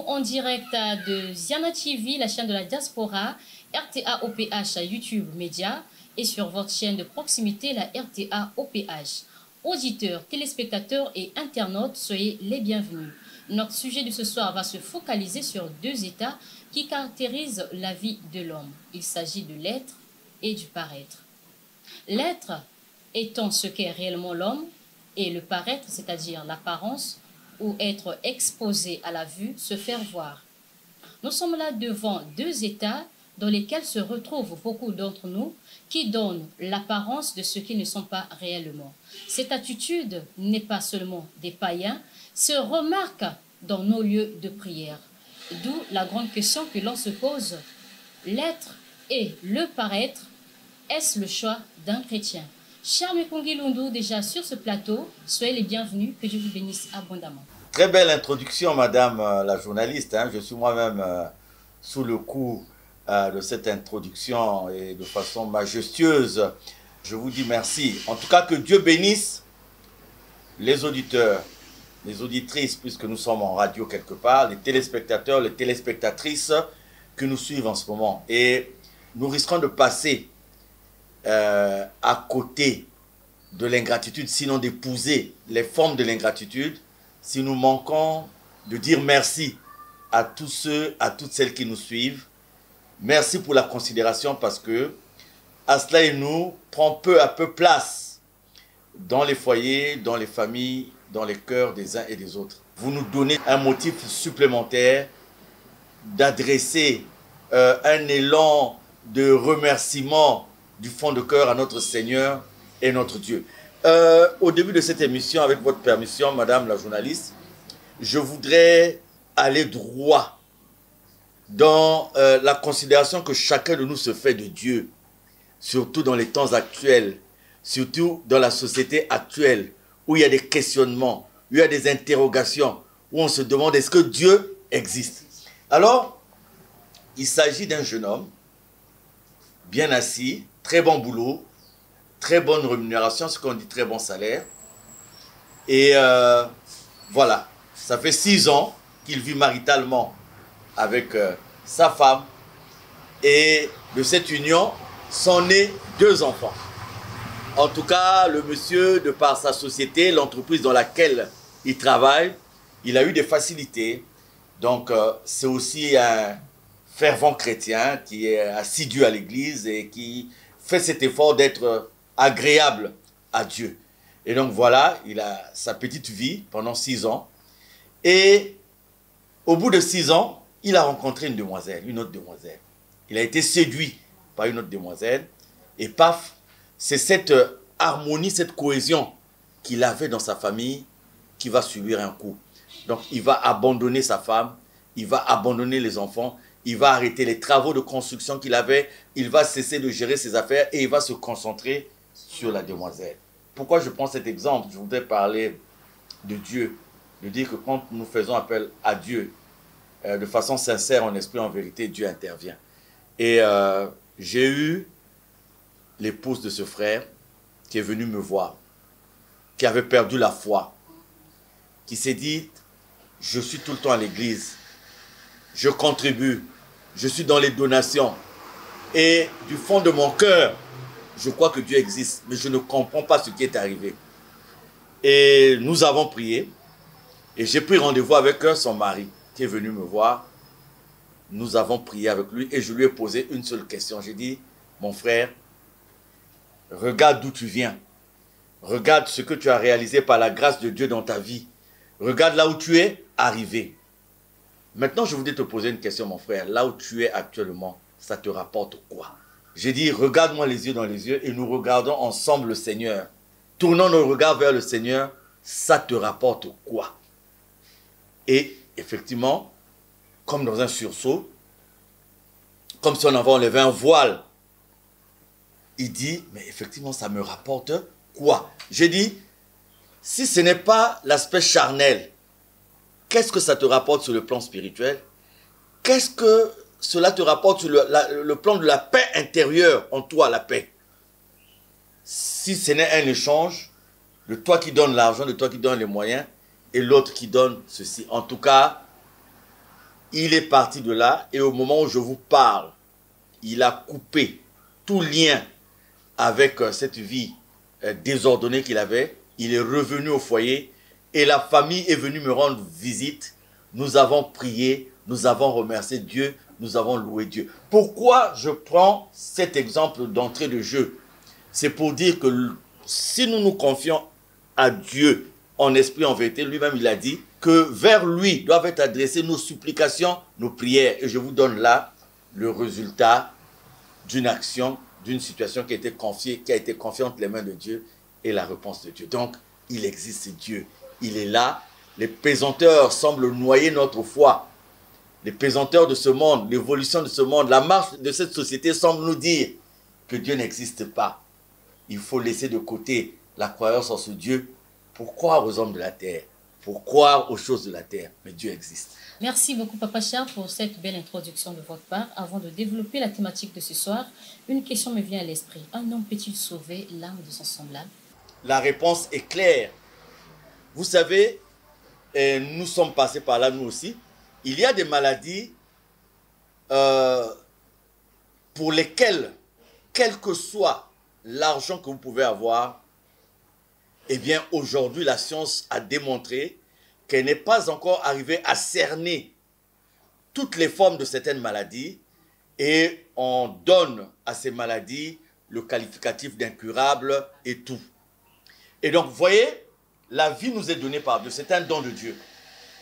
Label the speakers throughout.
Speaker 1: En direct de Ziana TV, la chaîne de la diaspora, RTA OPH YouTube Média et sur votre chaîne de proximité, la RTA OPH. Auditeurs, téléspectateurs et internautes, soyez les bienvenus. Notre sujet de ce soir va se focaliser sur deux états qui caractérisent la vie de l'homme. Il s'agit de l'être et du paraître. L'être étant ce qu'est réellement l'homme et le paraître, c'est-à-dire l'apparence, ou être exposé à la vue, se faire voir. Nous sommes là devant deux états dans lesquels se retrouvent beaucoup d'entre nous qui donnent l'apparence de ce qu'ils ne sont pas réellement. Cette attitude n'est pas seulement des païens, se remarque dans nos lieux de prière. D'où la grande question que l'on se pose. L'être et le paraître, est-ce le choix d'un chrétien? Cher Mekongi Lundu, déjà sur ce plateau, soyez les bienvenus, que Dieu vous bénisse abondamment.
Speaker 2: Très belle introduction, madame la journaliste. Hein. Je suis moi-même sous le coup de cette introduction et de façon majestueuse. Je vous dis merci. En tout cas, que Dieu bénisse les auditeurs, les auditrices, puisque nous sommes en radio quelque part, les téléspectateurs, les téléspectatrices que nous suivent en ce moment. Et nous risquons de passer à côté de l'ingratitude, sinon d'épouser les formes de l'ingratitude, si nous manquons de dire merci à tous ceux, à toutes celles qui nous suivent. Merci pour la considération parce que Asla et nous prend peu à peu place dans les foyers, dans les familles, dans les cœurs des uns et des autres. Vous nous donnez un motif supplémentaire d'adresser un élan de remerciement du fond de cœur à notre Seigneur et notre Dieu. Au début de cette émission, avec votre permission, madame la journaliste, je voudrais aller droit dans la considération que chacun de nous se fait de Dieu, surtout dans les temps actuels, surtout dans la société actuelle, où il y a des questionnements, où il y a des interrogations, où on se demande est-ce que Dieu existe. Alors, il s'agit d'un jeune homme, bien assis, très bon boulot, très bonne rémunération, ce qu'on dit très bon salaire. Et voilà, ça fait 6 ans qu'il vit maritalement avec sa femme. Et de cette union sont nés 2 enfants. En tout cas, le monsieur, de par sa société, l'entreprise dans laquelle il travaille, il a eu des facilités. Donc, c'est aussi un fervent chrétien qui est assidu à l'église et qui fait cet effort d'être agréable à Dieu. Et donc voilà, il a sa petite vie pendant 6 ans. Et au bout de 6 ans, il a rencontré une demoiselle, une autre demoiselle. Il a été séduit par une autre demoiselle. Et paf, c'est cette harmonie, cette cohésion qu'il avait dans sa famille qui va subir un coup. Donc il va abandonner sa femme, il va abandonner les enfants, il va arrêter les travaux de construction qu'il avait, il va cesser de gérer ses affaires et il va se concentrer sur la demoiselle. Pourquoi je prends cet exemple? Je voudrais parler de Dieu, de dire que quand nous faisons appel à Dieu, de façon sincère, en esprit, en vérité, Dieu intervient. Et j'ai eu l'épouse de ce frère qui est venue me voir, qui avait perdu la foi, qui s'est dit, je suis tout le temps à l'église, je contribue, je suis dans les donations, et du fond de mon cœur, je crois que Dieu existe, mais je ne comprends pas ce qui est arrivé. Et nous avons prié, et j'ai pris rendez-vous avec son mari, qui est venu me voir. Nous avons prié avec lui, et je lui ai posé une seule question. J'ai dit, mon frère, regarde d'où tu viens. Regarde ce que tu as réalisé par la grâce de Dieu dans ta vie. Regarde là où tu es arrivé. Maintenant, je voudrais te poser une question, mon frère. Là où tu es actuellement, ça te rapporte quoi? J'ai dit, regarde-moi les yeux dans les yeux et nous regardons ensemble le Seigneur. tournons nos regards vers le Seigneur, ça te rapporte quoi? Et effectivement, comme dans un sursaut, comme si on avait enlevé un voile, il dit, mais effectivement, ça me rapporte quoi? J'ai dit, si ce n'est pas l'aspect charnel, qu'est-ce que ça te rapporte sur le plan spirituel? Qu'est-ce que cela te rapporte sur le plan de la paix intérieure en toi, la paix? Si ce n'est un échange de toi qui donne l'argent, de toi qui donne les moyens, et l'autre qui donne ceci. En tout cas, il est parti de là, et au moment où je vous parle, il a coupé tout lien avec cette vie désordonnée qu'il avait. Il est revenu au foyer, et la famille est venue me rendre visite. Nous avons prié, nous avons remercié Dieu, nous avons loué Dieu. Pourquoi je prends cet exemple d'entrée de jeu? C'est pour dire que si nous nous confions à Dieu en esprit, en vérité, lui-même il a dit que vers lui doivent être adressées nos supplications, nos prières. Et je vous donne là le résultat d'une action, d'une situation qui a été confiée entre les mains de Dieu et la réponse de Dieu. Donc, il existe Dieu. Il est là. Les pesanteurs semblent noyer notre foi. Les pesanteurs de ce monde, l'évolution de ce monde, la marche de cette société semble nous dire que Dieu n'existe pas. Il faut laisser de côté la croyance en ce Dieu pour croire aux hommes de la terre, pour croire aux choses de la terre. Mais Dieu existe.
Speaker 1: Merci beaucoup, Papa Charles, pour cette belle introduction de votre part. Avant de développer la thématique de ce soir, une question me vient à l'esprit. Un homme peut-il sauver l'âme de son semblable?
Speaker 2: La réponse est claire. Vous savez, nous sommes passés par là, nous aussi. Il y a des maladies pour lesquelles, quel que soit l'argent que vous pouvez avoir, eh bien, aujourd'hui, la science a démontré qu'elle n'est pas encore arrivée à cerner toutes les formes de certaines maladies et on donne à ces maladies le qualificatif d'incurable et tout. Et donc, vous voyez, la vie nous est donnée par Dieu, c'est un don de Dieu.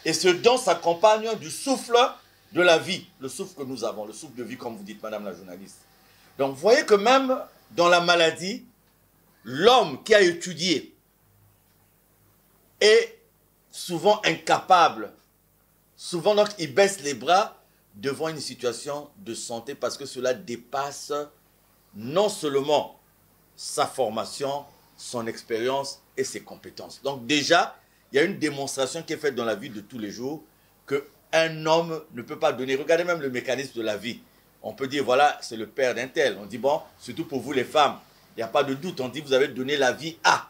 Speaker 2: Et ce don s'accompagne du souffle de la vie, le souffle que nous avons, le souffle de vie, comme vous dites, madame la journaliste. Donc, vous voyez que même dans la maladie, l'homme qui a étudié est souvent incapable. Souvent, donc, il baisse les bras devant une situation de santé parce que cela dépasse non seulement sa formation, son expérience et ses compétences. Donc déjà, il y a une démonstration qui est faite dans la vie de tous les jours qu'un homme ne peut pas donner. Regardez même le mécanisme de la vie. On peut dire, voilà, c'est le père d'un tel. On dit, bon, surtout pour vous les femmes, il n'y a pas de doute. On dit, vous avez donné la vie à.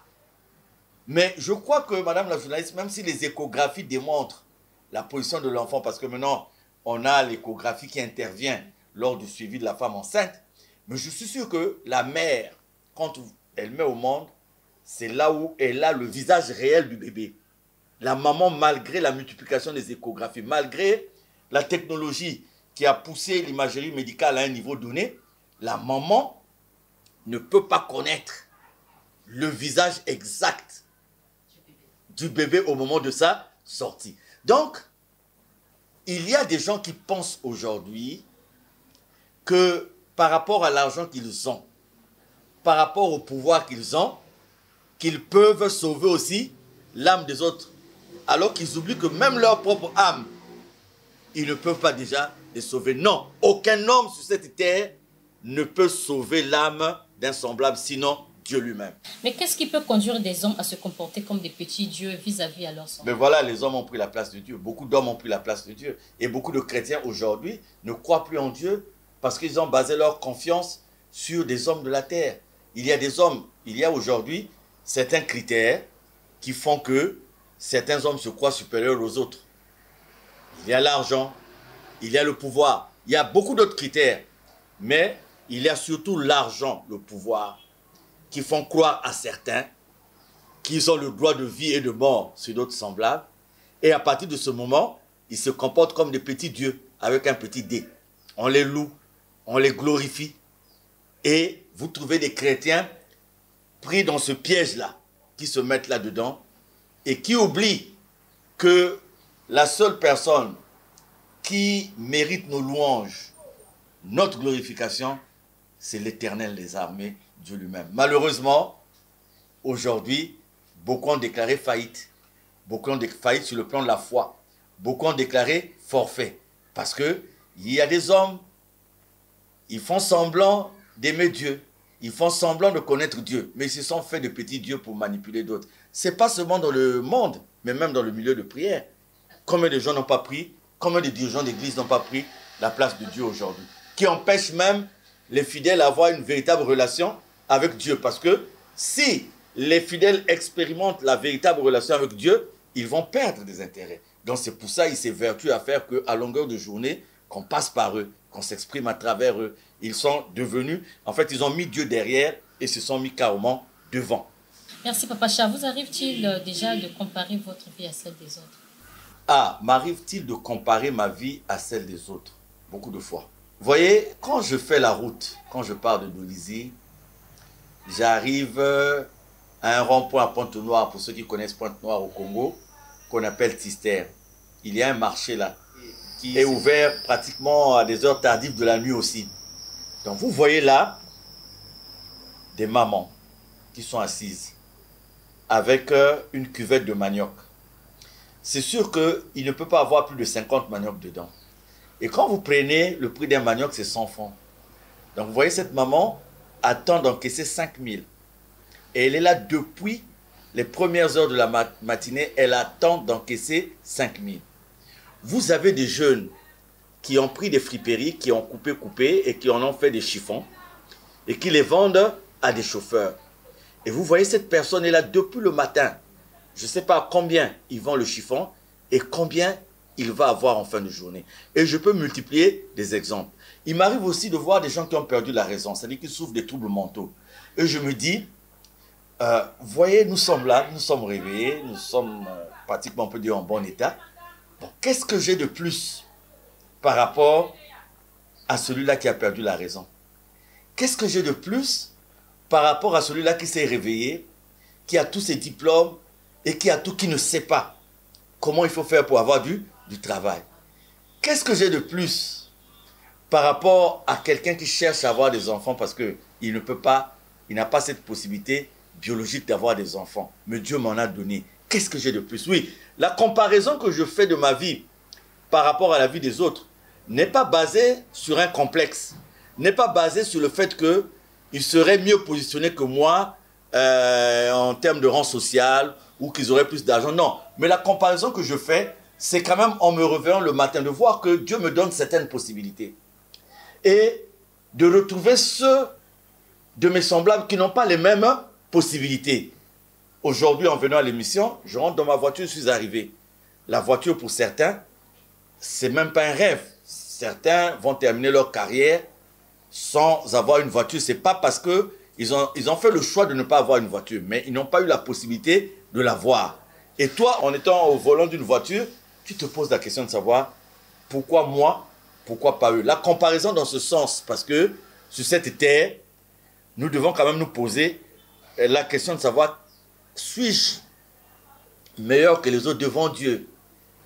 Speaker 2: Mais je crois que, madame la journaliste, même si les échographies démontrent la position de l'enfant, parce que maintenant, on a l'échographie qui intervient lors du suivi de la femme enceinte, mais je suis sûr que la mère, quand elle met au monde, c'est là où elle a le visage réel du bébé. La maman, malgré la multiplication des échographies, malgré la technologie qui a poussé l'imagerie médicale à un niveau donné, la maman ne peut pas connaître le visage exact du bébé au moment de sa sortie. Donc, il y a des gens qui pensent aujourd'hui que par rapport à l'argent qu'ils ont, par rapport au pouvoir qu'ils ont, qu'ils peuvent sauver aussi l'âme des autres. Alors qu'ils oublient que même leur propre âme, ils ne peuvent pas déjà les sauver. Non, aucun homme sur cette terre ne peut sauver l'âme d'un semblable, sinon Dieu lui-même.
Speaker 1: Mais qu'est-ce qui peut conduire des hommes à se comporter comme des petits dieux vis-à-vis à leur semblable?
Speaker 2: Mais voilà, les hommes ont pris la place de Dieu. Beaucoup d'hommes ont pris la place de Dieu. Et beaucoup de chrétiens aujourd'hui ne croient plus en Dieu parce qu'ils ont basé leur confiance sur des hommes de la terre. Il y a des hommes, il y a aujourd'hui certains critères qui font que certains hommes se croient supérieurs aux autres. Il y a l'argent, il y a le pouvoir, il y a beaucoup d'autres critères. Mais il y a surtout l'argent, le pouvoir, qui font croire à certains qu'ils ont le droit de vie et de mort sur d'autres semblables. Et à partir de ce moment, ils se comportent comme des petits dieux avec un petit dé. On les loue, on les glorifie. Et vous trouvez des chrétiens pris dans ce piège-là, qui se mettent là-dedans et qui oublient que la seule personne qui mérite nos louanges, notre glorification, c'est l'Éternel des armées, Dieu lui-même. Malheureusement, aujourd'hui, beaucoup ont déclaré faillite. Beaucoup ont déclaré faillite sur le plan de la foi. Beaucoup ont déclaré forfait. Parce qu'il y a des hommes, ils font semblant d'aimer Dieu. Ils font semblant de connaître Dieu. Mais ils se sont fait de petits dieux pour manipuler d'autres. Ce n'est pas seulement dans le monde, mais même dans le milieu de prière. Combien de gens n'ont pas pris, combien de dirigeants d'église n'ont pas pris la place de Dieu aujourd'hui, qui empêche même les fidèles d'avoir une véritable relation avec Dieu. Parce que si les fidèles expérimentent la véritable relation avec Dieu, ils vont perdre des intérêts. Donc c'est pour ça qu'il s'est vertu à faire qu'à longueur de journée, qu'on passe par eux, qu'on s'exprime à travers eux. Ils sont devenus, en fait, ils ont mis Dieu derrière et se sont mis carrément devant.
Speaker 1: Merci Papa Cha. Vous arrive-t-il déjà de comparer votre vie à celle des autres?
Speaker 2: Ah, m'arrive-t-il de comparer ma vie à celle des autres? Beaucoup de fois. Vous voyez, quand je fais la route, quand je pars de Dolisie, j'arrive à un rond-point à Pointe-Noire, pour ceux qui connaissent Pointe-Noire au Congo, qu'on appelle Tister. Il y a un marché là, qui est ouvert pratiquement à des heures tardives de la nuit aussi. Donc vous voyez là, des mamans qui sont assises avec une cuvette de manioc. C'est sûr qu'il ne peut pas avoir plus de 50 maniocs dedans. Et quand vous prenez le prix d'un manioc, c'est 100 francs. Donc vous voyez, cette maman attend d'encaisser 5 000. Et elle est là depuis les premières heures de la matinée, elle attend d'encaisser 5 000. Vous avez des jeunes qui ont pris des friperies, qui ont coupé et qui en ont fait des chiffons et qui les vendent à des chauffeurs. Et vous voyez, cette personne est là depuis le matin. Je ne sais pas combien ils vendent le chiffon et combien il va avoir en fin de journée. Et je peux multiplier des exemples. Il m'arrive aussi de voir des gens qui ont perdu la raison, c'est-à-dire qui souffrent des troubles mentaux. Et je me dis, voyez, nous sommes là, nous sommes réveillés, nous sommes pratiquement, on peut dire, en bon état. Bon, qu'est-ce que j'ai de plus par rapport à celui-là qui a perdu la raison? Qu'est-ce que j'ai de plus par rapport à celui-là qui s'est réveillé, qui a tous ses diplômes et qui a tout, qui ne sait pas comment il faut faire pour avoir du travail? Qu'est-ce que j'ai de plus par rapport à quelqu'un qui cherche à avoir des enfants parce qu'il ne peut pas, il n'a pas cette possibilité biologique d'avoir des enfants, mais Dieu m'en a donné. Qu'est-ce que j'ai de plus? Oui, la comparaison que je fais de ma vie par rapport à la vie des autres n'est pas basée sur un complexe, n'est pas basée sur le fait qu'ils seraient mieux positionnés que moi en termes de rang social ou qu'ils auraient plus d'argent. Non, mais la comparaison que je fais, c'est quand même en me réveillant le matin de voir que Dieu me donne certaines possibilités et de retrouver ceux de mes semblables qui n'ont pas les mêmes possibilités. Aujourd'hui, en venant à l'émission, je rentre dans ma voiture, je suis arrivé. La voiture, pour certains, c'est même pas un rêve. Certains vont terminer leur carrière sans avoir une voiture. C'est pas parce qu'ils ont fait le choix de ne pas avoir une voiture, mais ils n'ont pas eu la possibilité de l'avoir. Et toi, en étant au volant d'une voiture, tu te poses la question de savoir pourquoi moi, pourquoi pas eux. La comparaison dans ce sens, parce que sur cette terre, nous devons quand même nous poser la question de savoir, suis-je meilleur que les autres devant Dieu?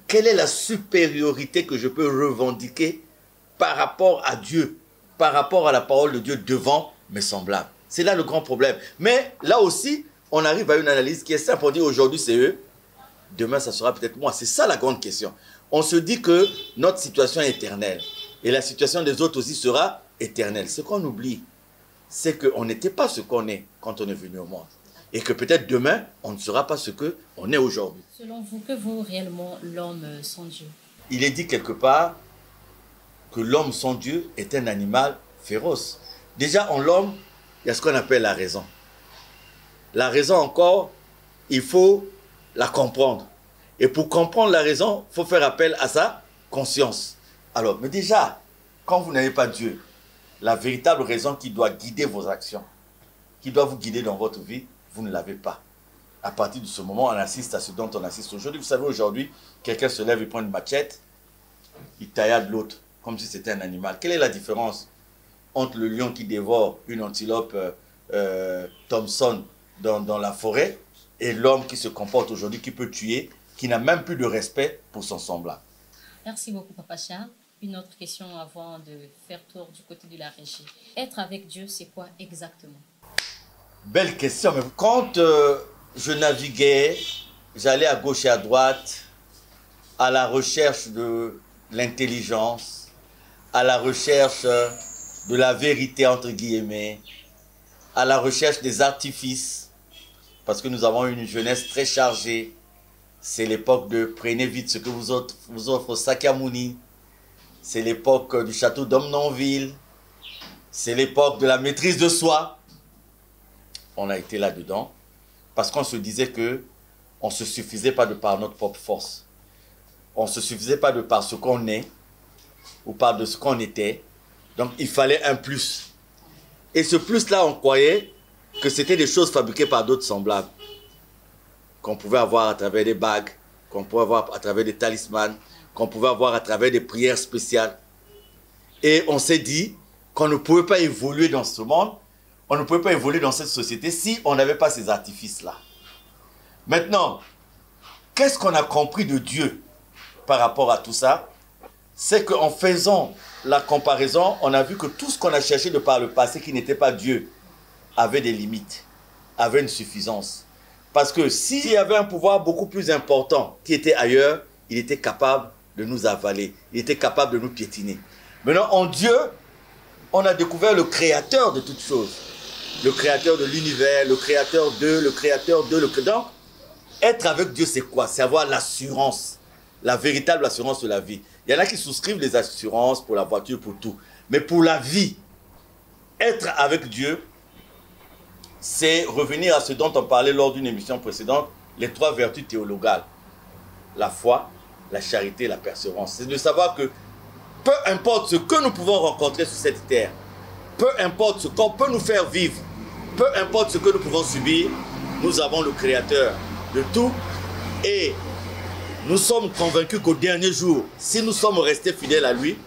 Speaker 2: Quelle est la supériorité que je peux revendiquer par rapport à Dieu, par rapport à la parole de Dieu devant mes semblables? C'est là le grand problème. Mais là aussi, on arrive à une analyse qui est simple. On dit aujourd'hui c'est eux, demain ça sera peut-être moi. C'est ça la grande question. On se dit que notre situation est éternelle et la situation des autres aussi sera éternelle. Ce qu'on oublie, c'est qu'on n'était pas ce qu'on est quand on est venu au monde. Et que peut-être demain, on ne sera pas ce qu'on est aujourd'hui.
Speaker 1: Selon vous, que vaut réellement l'homme sans Dieu?
Speaker 2: Il est dit quelque part que l'homme sans Dieu est un animal féroce. Déjà, en l'homme, il y a ce qu'on appelle la raison. La raison encore, il faut la comprendre. Et pour comprendre la raison, il faut faire appel à sa conscience. Alors, mais déjà, quand vous n'avez pas Dieu, la véritable raison qui doit guider vos actions, qui doit vous guider dans votre vie, vous ne l'avez pas. À partir de ce moment, on assiste à ce dont on assiste aujourd'hui. Vous savez, aujourd'hui, quelqu'un se lève, il prend une machette, il taillade l'autre, comme si c'était un animal. Quelle est la différence entre le lion qui dévore une antilope Thompson dans la forêt et l'homme qui se comporte aujourd'hui, qui peut tuer, qui n'a même plus de respect pour son semblable?
Speaker 1: Merci beaucoup, Papa Cha. Une autre question avant de faire tour du côté de la régie. Être avec Dieu, c'est quoi exactement?
Speaker 2: Belle question. Mais quand je naviguais, j'allais à gauche et à droite, à la recherche de l'intelligence, à la recherche de la vérité, entre guillemets, à la recherche des artifices, parce que nous avons une jeunesse très chargée. C'est l'époque de prenez vite ce que vous offre Sakyamuni. C'est l'époque du château d'Omnonville. C'est l'époque de la maîtrise de soi. On a été là-dedans parce qu'on se disait que on ne se suffisait pas de par notre propre force. On ne se suffisait pas de par ce qu'on est ou par de ce qu'on était. Donc il fallait un plus. Et ce plus-là, on croyait que c'était des choses fabriquées par d'autres semblables. Qu'on pouvait avoir à travers des bagues, qu'on pouvait avoir à travers des talismans, qu'on pouvait avoir à travers des prières spéciales. Et on s'est dit qu'on ne pouvait pas évoluer dans ce monde, on ne pouvait pas évoluer dans cette société si on n'avait pas ces artifices-là. Maintenant, qu'est-ce qu'on a compris de Dieu par rapport à tout ça? C'est qu'en faisant la comparaison, on a vu que tout ce qu'on a cherché de par le passé qui n'était pas Dieu avait des limites, avait une suffisance. Parce que s'il y avait un pouvoir beaucoup plus important qui était ailleurs, il était capable de nous avaler, il était capable de nous piétiner. Maintenant, en Dieu, on a découvert le créateur de toutes choses. Le créateur de l'univers, le créateur de, le créateur de, le créateur. Donc, être avec Dieu, c'est quoi? C'est avoir l'assurance, la véritable assurance de la vie. Il y en a qui souscrivent les assurances pour la voiture, pour tout. Mais pour la vie, être avec Dieu, c'est revenir à ce dont on parlait lors d'une émission précédente, les 3 vertus théologales. La foi, la charité et la persévérance. C'est de savoir que peu importe ce que nous pouvons rencontrer sur cette terre, peu importe ce qu'on peut nous faire vivre, peu importe ce que nous pouvons subir, nous avons le Créateur de tout et nous sommes convaincus qu'au dernier jour, si nous sommes restés fidèles à lui,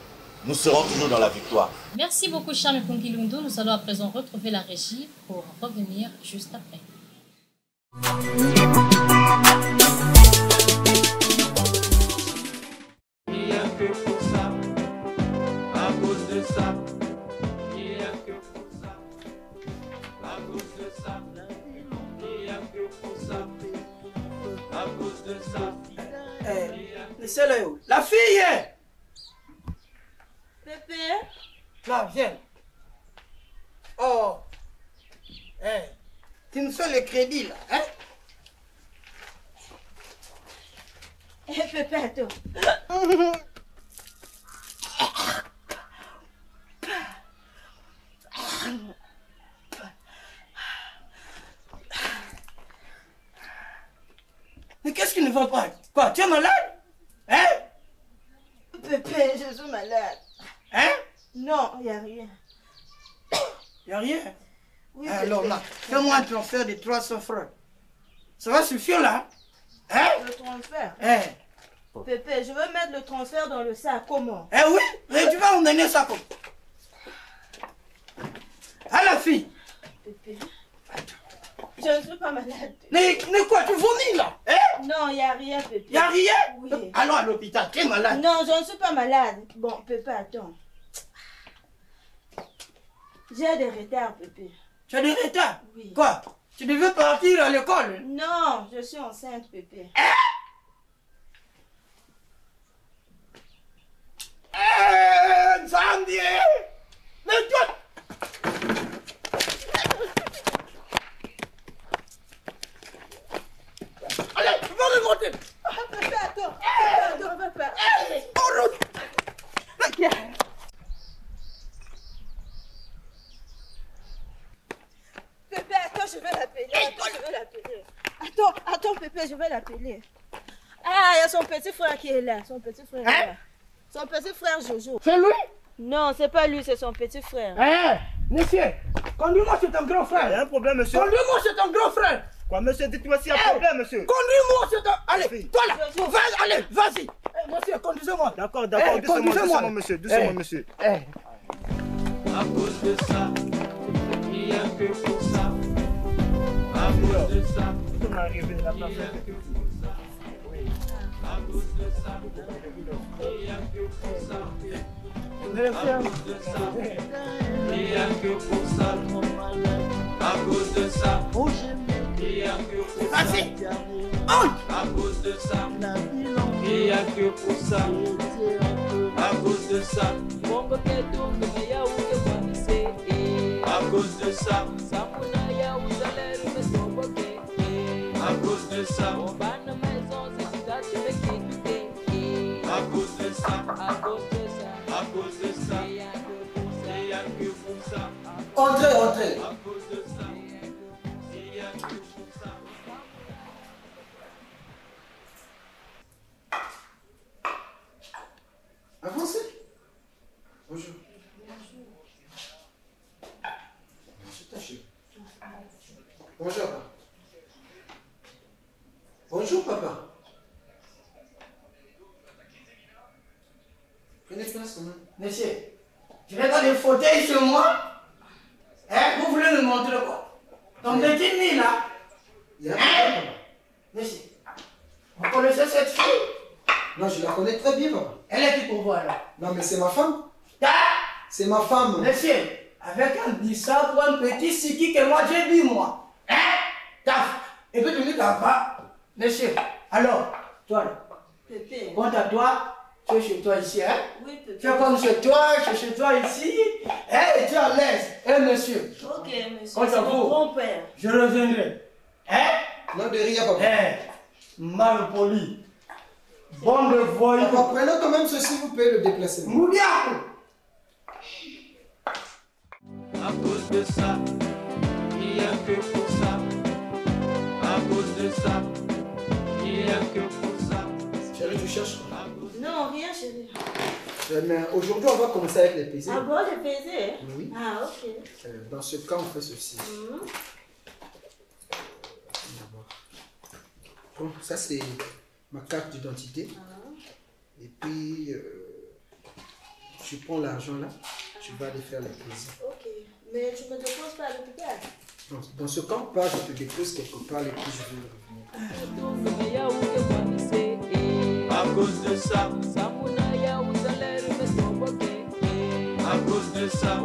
Speaker 2: nous serons toujours dans la victoire.
Speaker 1: Merci beaucoup, Charles Kungilundu. Nous allons à présent retrouver la régie pour revenir juste après.
Speaker 3: Il n'y a que pour ça, à cause de ça. Il n'y a que pour ça, à cause de ça. Il n'y a que pour ça, à cause de ça.
Speaker 4: La fille!
Speaker 5: Pépé?
Speaker 4: Là, viens. Oh! Tu me fais le crédit, là, hein?
Speaker 5: Pépé, attends.
Speaker 4: Mais qu'est-ce qui ne va pas? Quoi, tu es malade? Hein?
Speaker 5: Pépé, je suis malade.
Speaker 4: Hein?
Speaker 5: Non, il n'y a rien.
Speaker 4: Il n'y a rien?
Speaker 5: Oui,
Speaker 4: Alors
Speaker 5: pépé.
Speaker 4: là, fais-moi un transfert de 300 francs. Ça va suffire là? Hein?
Speaker 5: Le transfert?
Speaker 4: Hein?
Speaker 5: Pépé, je veux mettre le transfert dans le sac. Comment?
Speaker 4: Eh oui, mais tu vas me donner ça comme. À la fille!
Speaker 5: Pépé. Je ne suis pas malade.
Speaker 4: Mais quoi, tu vomis là? Hein?
Speaker 5: Non, il n'y a rien, Pépé.
Speaker 4: Il n'y a rien?
Speaker 5: Oui.
Speaker 4: Allons à l'hôpital, tu es malade.
Speaker 5: Non, je ne suis pas malade. Bon, Pépé, attends. J'ai des retards, Pépé.
Speaker 4: Tu as des retards?
Speaker 5: Oui.
Speaker 4: Quoi? Tu devais partir à l'école?
Speaker 5: Non, je suis enceinte, Pépé.
Speaker 4: Zambie! Mais toi! Allez, va remonter!
Speaker 5: Ah, Pépé, attends. Pépé, attends, Pépé.
Speaker 4: En route!
Speaker 5: Pépé, attends, je vais l'appeler. Attends, je vais l'appeler. Attends, Pépé, je vais l'appeler. Ah, il y a son petit frère qui est là. Son petit frère est là. Son petit frère Jojo.
Speaker 4: C'est lui?
Speaker 5: Non, c'est pas lui, c'est son petit frère.
Speaker 4: Monsieur, conduis-moi sur ton grand frère.
Speaker 6: Il y a un problème, monsieur.
Speaker 4: Conduis-moi sur ton grand frère.
Speaker 6: Quoi, monsieur, dites-moi s'il y a un problème, monsieur.
Speaker 4: Conduis-moi sur ton... Allez,
Speaker 6: Oui.
Speaker 4: toi là, allez, vas-y. Monsieur, conduisez-moi.
Speaker 6: D'accord,
Speaker 4: conduisez-moi.
Speaker 6: doucement, monsieur.
Speaker 3: À cause de ça, il n'y a que pour ça. À cause de ça,
Speaker 6: Tout m'est arrivé, la
Speaker 3: il n'y a
Speaker 6: personne.
Speaker 3: que pour ça. À cause de ça, il n'y a que pour ça. Rien que pour ça, à cause de ça, rien que pour ça, à cause de ça, rien que pour ça, à cause de ça, à cause de ça, à cause de ça, à cause de ça, à cause de ça, rien que pour ça,
Speaker 4: Entrez, entrez.
Speaker 3: à cause de ça, rien que pour ça.
Speaker 4: Avancez. Bonjour. Bonjour, papa. Bonjour, papa. Prenez place quand même. Monsieur, je vais dans les fauteuils sur moi. Hein, vous voulez me montrer quoi? Ton petit nid là. Hein? Monsieur, vous connaissez cette fille?
Speaker 7: Non, je la connais très bien, papa.
Speaker 4: Elle est qui pour vous alors?
Speaker 7: Non, mais c'est ma femme.
Speaker 4: Ah!
Speaker 7: C'est ma femme.
Speaker 4: Monsieur, avec un bissap pour un petit siki que moi j'ai vu moi. Hein? Taf. Et puis tu me dis papa. Monsieur, alors, toi là,
Speaker 5: Pépé.
Speaker 4: quant à toi, tu es chez toi ici, hein?
Speaker 5: Oui,
Speaker 4: Tu
Speaker 5: Pépé.
Speaker 4: es comme chez toi, je suis chez toi ici. Hein? Et tu es à l'aise. Hein, monsieur?
Speaker 5: Ok, monsieur.
Speaker 4: Quant à
Speaker 5: C'est mon
Speaker 4: vous,
Speaker 5: grand-père.
Speaker 4: je reviendrai. Hein?
Speaker 7: Non, de rien, papa.
Speaker 4: Hein? Mal poli. Bon de voyous.
Speaker 7: Papa, prenez quand même ceci, vous pouvez le déplacer.
Speaker 4: Moudiakou.
Speaker 3: À cause de ça, rien que pour ça, à cause de ça, rien que pour ça,
Speaker 7: Chérie, tu cherches quoi?
Speaker 5: Non, rien, chérie.
Speaker 7: Mais aujourd'hui, on va commencer avec les PC.
Speaker 5: Ah bon, j'ai pesé?
Speaker 7: Oui.
Speaker 5: Ah, ok.
Speaker 7: Dans ce cas, on fait ceci.
Speaker 5: Mhm.
Speaker 7: D'abord. Bon, ça c'est ma carte d'identité. Et puis, tu prends l'argent là, tu vas aller faire les plaisirs.
Speaker 5: Ok. Mais tu me déposes pas à l'hôpital?
Speaker 7: Non, dans ce cas, pas, je te dépose quelque part et puis je vais revenir.
Speaker 3: à cause de ça, à cause de ça, à cause de ça,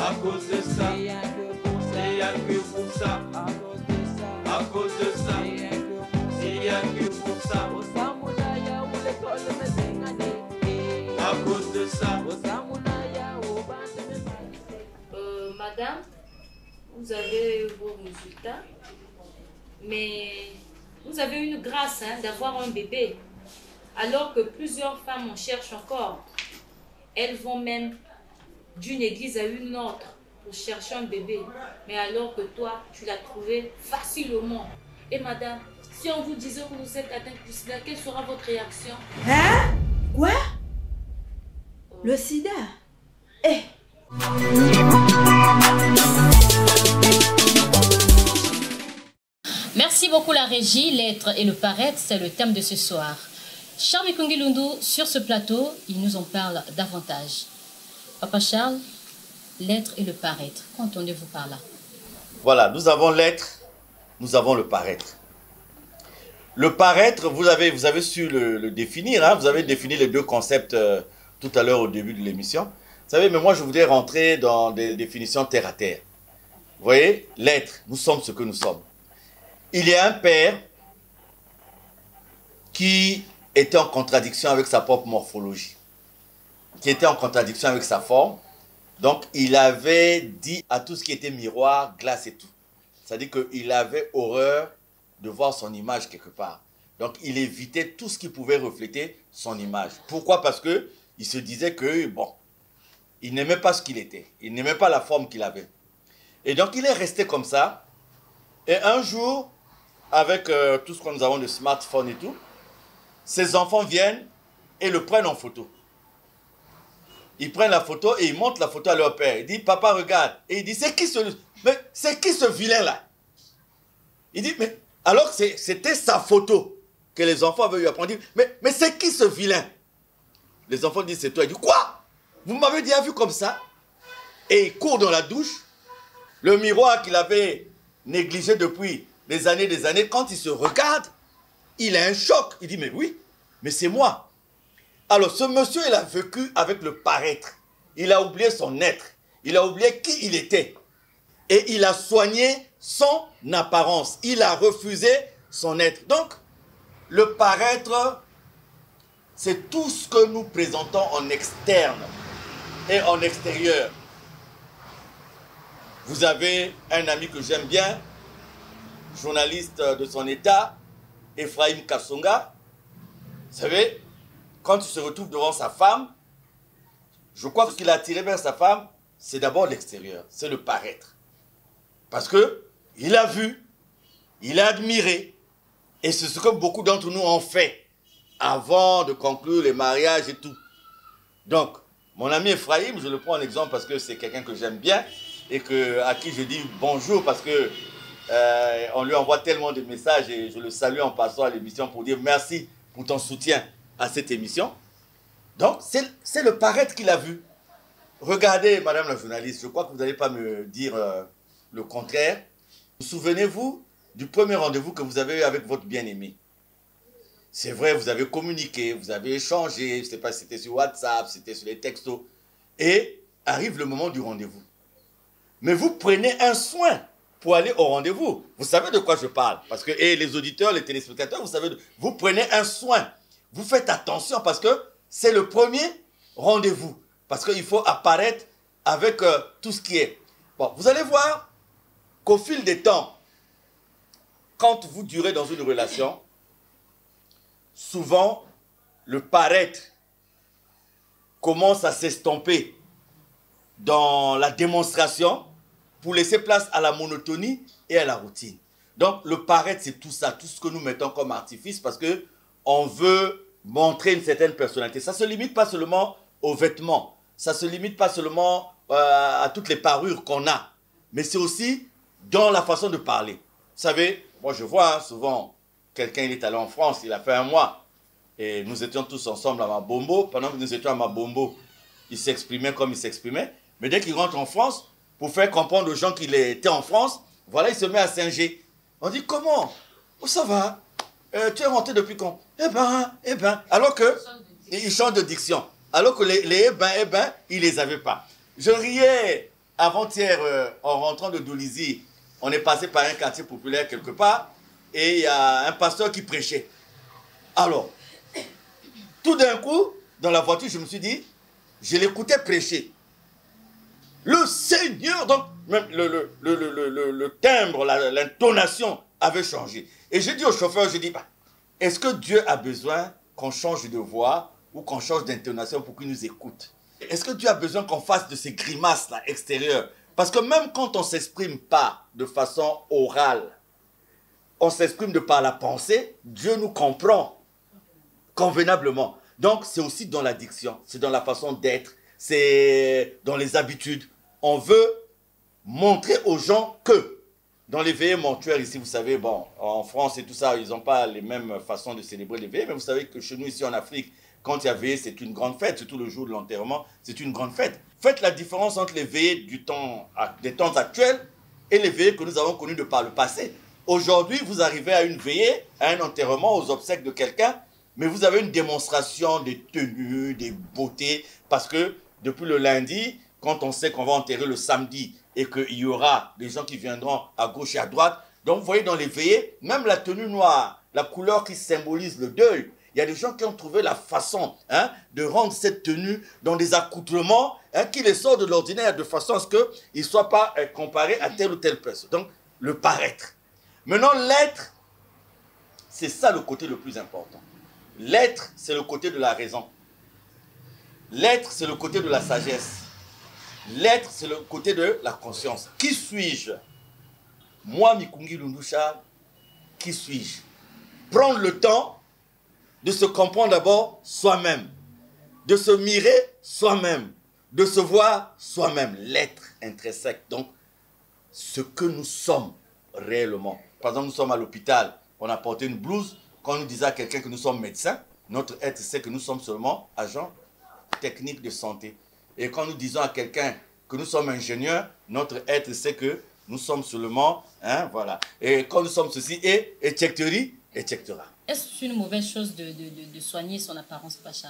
Speaker 3: à cause de ça, rien que pour ça, à cause de ça, rien que pour ça, à cause de ça.
Speaker 1: Madame, vous avez vos résultats, mais vous avez une grâce d'avoir un bébé, alors que plusieurs femmes en cherchent encore. Elles vont même d'une église à une autre pour chercher un bébé, mais alors que toi, tu l'as trouvé facilement. Et madame, si on vous disait que vous êtes atteinte du sida, quelle sera votre réaction?
Speaker 5: Hein? Quoi? Le sida? Eh!
Speaker 1: Merci beaucoup la régie, l'être et le paraître, c'est le thème de ce soir. Charles Mikungilundu, sur ce plateau, il nous en parle davantage. Papa Charles, l'être et le paraître, qu'entendez-vous par là?
Speaker 2: Voilà, nous avons l'être, nous avons le paraître. Le paraître, vous avez su le définir, hein, vous avez défini les deux concepts tout à l'heure au début de l'émission. Vous savez, mais moi je voudrais rentrer dans des définitions terre à terre. Vous voyez, l'être, nous sommes ce que nous sommes. Il y a un père qui était en contradiction avec sa propre morphologie, qui était en contradiction avec sa forme. Donc, il avait dit à tout ce qui était miroir, glace et tout. C'est-à-dire qu'il avait horreur de voir son image quelque part. Donc, il évitait tout ce qui pouvait refléter son image. Pourquoi? Parce qu'il se disait que, bon, il n'aimait pas ce qu'il était. Il n'aimait pas la forme qu'il avait. Et donc, il est resté comme ça. Et un jour, avec tout ce que nous avons de smartphone et tout, ses enfants viennent et le prennent en photo. Ils prennent la photo et ils montrent la photo à leur père. Il dit, papa, regarde. Et il dit, c'est qui ce vilain-là? Il dit, mais alors c'était sa photo que les enfants avaient eu à prendre. Il dit, mais c'est qui ce vilain? Les enfants disent, c'est toi. Il dit, quoi? Vous m'avez déjà vu comme ça? Et il court dans la douche. Le miroir qu'il avait négligé depuis des années, quand il se regarde, il a un choc. Il dit, mais oui, mais c'est moi. Alors, ce monsieur, il a vécu avec le paraître. Il a oublié son être. Il a oublié qui il était. Et il a soigné son apparence. Il a refusé son être. Donc, le paraître, c'est tout ce que nous présentons en externe et en extérieur. Vous avez un ami que j'aime bien, journaliste de son état, Ephraim Kasonga. Vous savez, quand il se retrouve devant sa femme, je crois que ce qu'il a attiré vers sa femme, c'est d'abord l'extérieur, c'est le paraître. Parce qu'il a vu, il a admiré, et c'est ce que beaucoup d'entre nous ont fait avant de conclure les mariages et tout. Donc, mon ami Ephraim, je le prends en exemple parce que c'est quelqu'un que j'aime bien et à qui je dis bonjour parce que on lui envoie tellement de messages et je le salue en passant à l'émission pour dire merci pour ton soutien à cette émission. Donc, c'est le paraître qu'il a vu. Regardez, madame la journaliste, je crois que vous n'allez pas me dire le contraire. Souvenez-vous du premier rendez-vous que vous avez eu avec votre bien-aimé. C'est vrai, vous avez communiqué, vous avez échangé, je ne sais pas si c'était sur WhatsApp, c'était sur les textos. Et arrive le moment du rendez-vous. Mais vous prenez un soin pour aller au rendez-vous. Vous savez de quoi je parle. Parce que, et les auditeurs, les téléspectateurs, vous savez, vous prenez un soin. Vous faites attention parce que c'est le premier rendez-vous. Parce qu'il faut apparaître avec tout ce qui est. Bon, vous allez voir qu'au fil des temps, quand vous durez dans une relation, souvent, le paraître commence à s'estomper dans la démonstration pour laisser place à la monotonie et à la routine. Donc, le paraître, c'est tout ça, tout ce que nous mettons comme artifice parce qu'on veut montrer une certaine personnalité. Ça ne se limite pas seulement aux vêtements, ça ne se limite pas seulement à toutes les parures qu'on a, mais c'est aussi dans la façon de parler. Vous savez, moi je vois souvent, quelqu'un il est allé en France, il a fait un mois, et nous étions tous ensemble à Mabombo. Pendant que nous étions à Mabombo, il s'exprimait comme il s'exprimait, mais dès qu'il rentre en France, pour faire comprendre aux gens qu'il était en France, voilà, il se met à singer. On dit, comment? Oh, ça va? Tu es rentré depuis quand? Eh ben, alors que, il change de diction. Alors que les eh ben, il les avait pas. Je riais avant-hier, en rentrant de Doulizy, on est passé par un quartier populaire quelque part, et il y a un pasteur qui prêchait. Alors, tout d'un coup, dans la voiture, je me suis dit, je l'écoutais prêcher. Le Seigneur, donc, même le timbre, l'intonation avait changé. Et j'ai dit au chauffeur, je dis, bah, est-ce que Dieu a besoin qu'on change de voix ou qu'on change d'intonation pour qu'il nous écoute? Est-ce que Dieu a besoin qu'on fasse de ces grimaces-là extérieures? Parce que même quand on ne s'exprime pas de façon orale, on s'exprime de par la pensée, Dieu nous comprend convenablement. Donc, c'est aussi dans la diction, c'est dans la façon d'être, c'est dans les habitudes. On veut montrer aux gens que, dans les veillées mortuaires ici, vous savez, bon, en France et tout ça, ils n'ont pas les mêmes façons de célébrer les veillées, mais vous savez que chez nous, ici en Afrique, quand il y a veillée, c'est une grande fête, surtout le jour de l'enterrement, c'est une grande fête. Faites la différence entre les veillées des temps actuels et les veillées que nous avons connues de par le passé. Aujourd'hui, vous arrivez à une veillée, à un enterrement, aux obsèques de quelqu'un, mais vous avez une démonstration des tenues, des beautés, parce que depuis le lundi, quand on sait qu'on va enterrer le samedi et qu'il y aura des gens qui viendront à gauche et à droite, donc vous voyez dans les veillées, même la tenue noire, la couleur qui symbolise le deuil, il y a des gens qui ont trouvé la façon de rendre cette tenue dans des accoutrements qui les sortent de l'ordinaire de façon à ce qu'ils ne soient pas comparés à telle ou telle personne. Donc, le paraître. Maintenant, l'être, c'est ça le côté le plus important. L'être, c'est le côté de la raison. L'être, c'est le côté de la sagesse. L'être, c'est le côté de la conscience. Qui suis-je? Moi, Mikungi Lundusha, qui suis-je? Prendre le temps de se comprendre d'abord soi-même, de se mirer soi-même, de se voir soi-même, l'être intrinsèque, donc ce que nous sommes réellement. Par exemple, nous sommes à l'hôpital, on a porté une blouse, quand nous disons à quelqu'un que nous sommes médecins, notre être sait que nous sommes seulement agents techniques de santé. Et quand nous disons à quelqu'un que nous sommes ingénieurs, notre être sait que nous sommes seulement, voilà. Et quand nous sommes ceci et checkterie, etc.
Speaker 1: Est-ce une mauvaise chose de soigner son apparence, Pacha?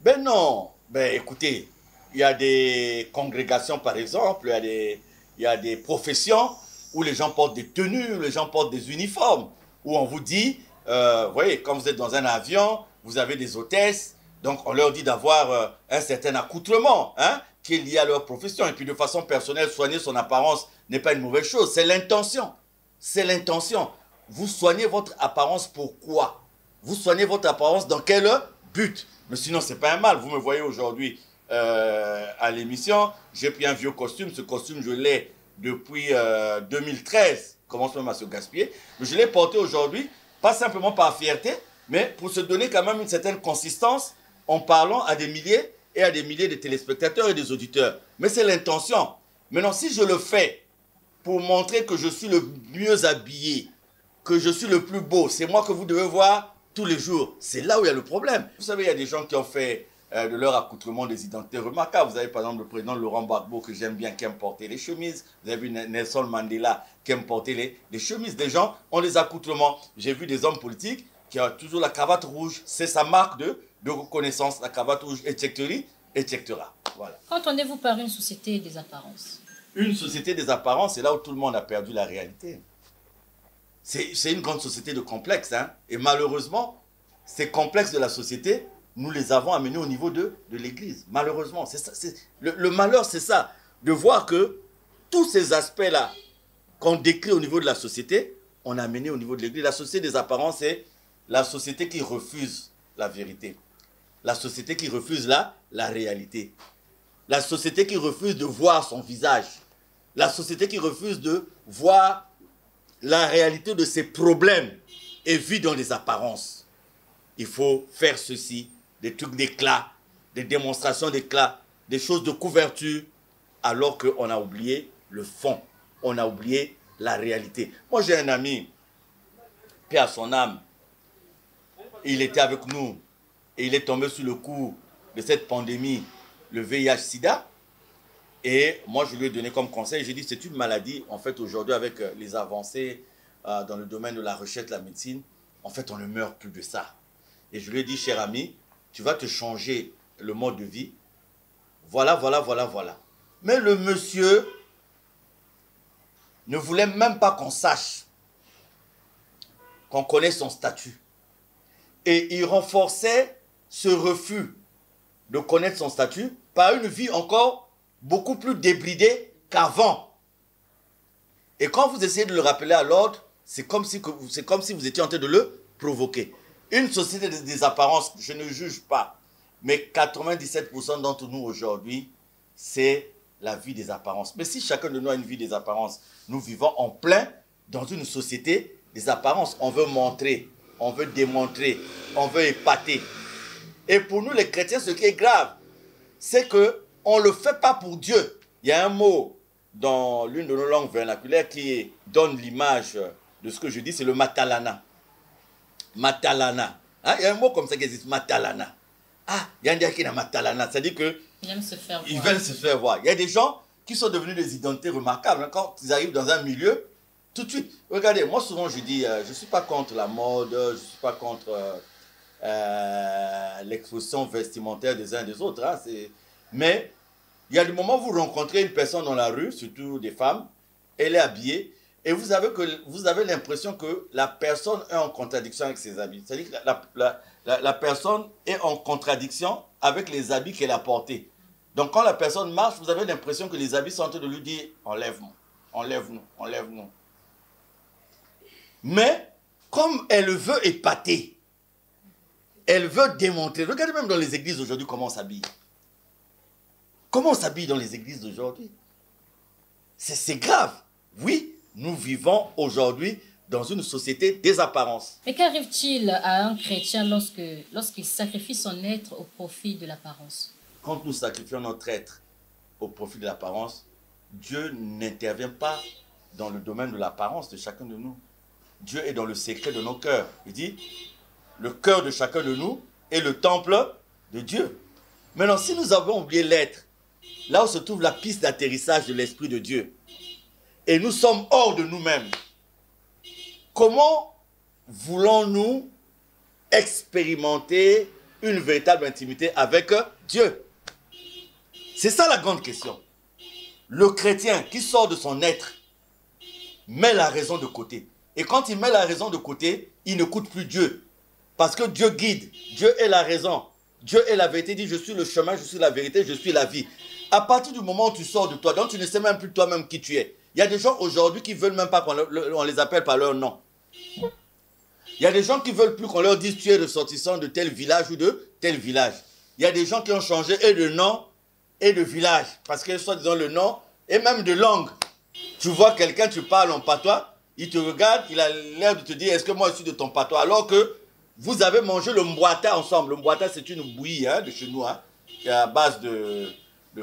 Speaker 2: Ben non. Ben écoutez, il y a des congrégations, par exemple, il y a des professions où les gens portent des tenues, où les gens portent des uniformes, où on vous dit, vous voyez, quand vous êtes dans un avion, vous avez des hôtesses, donc on leur dit d'avoir un certain accoutrement, hein, qui est lié à leur profession. Et puis de façon personnelle, soigner son apparence n'est pas une mauvaise chose, c'est l'intention. C'est l'intention. Vous soignez votre apparence pourquoi? Vous soignez votre apparence dans quel but? Mais sinon, ce n'est pas un mal. Vous me voyez aujourd'hui à l'émission, j'ai pris un vieux costume. Ce costume, je l'ai depuis 2013. Il commence même à se gaspiller. Mais je l'ai porté aujourd'hui, pas simplement par fierté, mais pour se donner quand même une certaine consistance en parlant à des milliers et à des milliers de téléspectateurs et des auditeurs. Mais c'est l'intention. Maintenant, si je le fais pour montrer que je suis le mieux habillé, que je suis le plus beau, c'est moi que vous devez voir tous les jours. C'est là où il y a le problème. Vous savez, il y a des gens qui ont fait de leur accoutrement des identités remarquables. Vous avez par exemple le président Laurent Gbagbo que j'aime bien, qui aime porter les chemises. Vous avez vu Nelson Mandela qui aime porter les chemises. Des gens ont des accoutrements. J'ai vu des hommes politiques qui ont toujours la cravate rouge. C'est sa marque de reconnaissance, la cravate rouge, etc. etc. Voilà.
Speaker 1: Qu'entendez-vous par une société des apparences?
Speaker 2: Une société des apparences, c'est là où tout le monde a perdu la réalité. C'est une grande société de complexes. Hein? Et malheureusement, ces complexes de la société, nous les avons amenés au niveau de l'Église. Malheureusement, le malheur, c'est ça. De voir que tous ces aspects-là qu'on décrit au niveau de la société, on a amené au niveau de l'Église. La société des apparences, c'est la société qui refuse la vérité. La société qui refuse la réalité. La société qui refuse de voir son visage. La société qui refuse de voir la réalité de ses problèmes et vit dans les apparences. Il faut faire ceci, des trucs d'éclat, des démonstrations d'éclat, des choses de couverture, alors qu'on a oublié le fond. On a oublié la réalité. Moi, j'ai un ami, paix à son âme, il était avec nous et il est tombé sous le coup de cette pandémie, le VIH-Sida. Et moi, je lui ai donné comme conseil, j'ai dit, c'est une maladie, en fait, aujourd'hui, avec les avancées dans le domaine de la recherche, de la médecine, en fait, on ne meurt plus de ça. Et je lui ai dit, cher ami, tu vas te changer le mode de vie. Voilà, voilà, voilà, voilà. Mais le monsieur ne voulait même pas qu'on sache, qu'on connaisse son statut. Et il renforçait ce refus de connaître son statut par une vie encore beaucoup plus débridée qu'avant. Et quand vous essayez de le rappeler à l'ordre, c'est comme si vous étiez en train de le provoquer. Une société des apparences, je ne juge pas, mais 97% d'entre nous aujourd'hui, c'est la vie des apparences. Mais si chacun de nous a une vie des apparences, nous vivons en plein dans une société des apparences. On veut montrer, on veut démontrer, on veut épater. Et pour nous les chrétiens, ce qui est grave, c'est qu'on ne le fait pas pour Dieu. Il y a un mot dans l'une de nos langues vernaculaires qui donne l'image de ce que je dis, c'est le matalana. Matalana. Hein? Il y a un mot comme ça qui existe, matalana. Ah, il y a un qui a matalana, c'est-à-dire que
Speaker 1: ils veulent se faire voir.
Speaker 2: Ils veulent se faire voir. Il y a des gens qui sont devenus des identités remarquables. Quand ils arrivent dans un milieu, tout de suite, regardez, moi souvent je dis, je ne suis pas contre la mode, je ne suis pas contre l'exposition vestimentaire des uns et des autres. Hein, mais il y a des moments où vous rencontrez une personne dans la rue, surtout des femmes, elle est habillée, et vous avez l'impression que la personne est en contradiction avec ses habits. C'est-à-dire que la personne est en contradiction avec les habits qu'elle a portés. Donc quand la personne marche, vous avez l'impression que les habits sont en train de lui dire « enlève-nous, enlève-nous, enlève-nous ». Mais comme elle veut épater, elle veut démontrer. Regardez même dans les églises aujourd'hui comment on s'habille. Comment on s'habille dans les églises d'aujourd'hui? C'est grave. Oui, nous vivons aujourd'hui dans une société des apparences.
Speaker 1: Mais qu'arrive-t-il à un chrétien lorsqu'il sacrifie son être au profit de l'apparence?
Speaker 2: Quand nous sacrifions notre être au profit de l'apparence, Dieu n'intervient pas dans le domaine de l'apparence de chacun de nous. Dieu est dans le secret de nos cœurs. Il dit, le cœur de chacun de nous est le temple de Dieu. Maintenant, si nous avons oublié l'être, là où se trouve la piste d'atterrissage de l'Esprit de Dieu, et nous sommes hors de nous-mêmes, comment voulons-nous expérimenter une véritable intimité avec Dieu? C'est ça la grande question. Le chrétien qui sort de son être met la raison de côté. Et quand il met la raison de côté, il n'écoute plus Dieu. Parce que Dieu guide, Dieu est la raison, Dieu est la vérité. Il dit, je suis le chemin, je suis la vérité, je suis la vie. À partir du moment où tu sors de toi, donc tu ne sais même plus toi-même qui tu es. Il y a des gens aujourd'hui qui ne veulent même pas qu'on les appelle par leur nom. Il y a des gens qui ne veulent plus qu'on leur dise tu es ressortissant de tel village ou de tel village. Il y a des gens qui ont changé et de nom et de village. Parce que soit disant le nom et même de langue. Tu vois quelqu'un, tu parles en patois, il te regarde, il a l'air de te dire est-ce que moi je suis de ton patois? Alors que vous avez mangé le mbouata ensemble. Le mbouata c'est une bouillie de chez nous, qui est à base de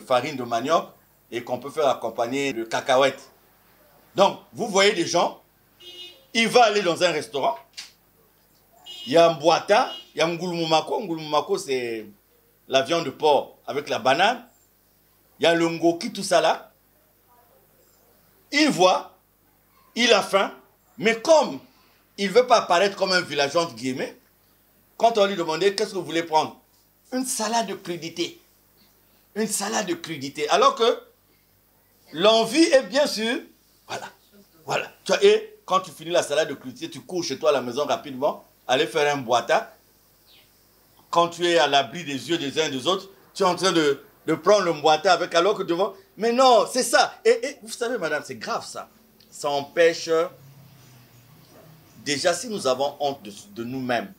Speaker 2: farine de manioc et qu'on peut faire accompagner de cacahuètes. Donc, vous voyez des gens, il va aller dans un restaurant, il y a un mbouata, il y a un ngulumumako. Ngulumumako, c'est la viande de porc avec la banane. Il y a le ngoki, tout ça là. Il voit, il a faim, mais comme il ne veut pas apparaître comme un villageois, entre guillemets, quand on lui demandait qu'est-ce que vous voulez prendre, une salade de crudité. Une salade de crudité. Alors que l'envie est bien sûr, voilà. Et quand tu finis la salade de crudité, tu cours chez toi à la maison rapidement, aller faire un boita. Quand tu es à l'abri des yeux des uns et des autres, tu es en train de prendre le boita avec, alors que devant... Mais non, c'est ça. Et vous savez, madame, c'est grave ça. Ça empêche... Déjà, si nous avons honte de nous-mêmes,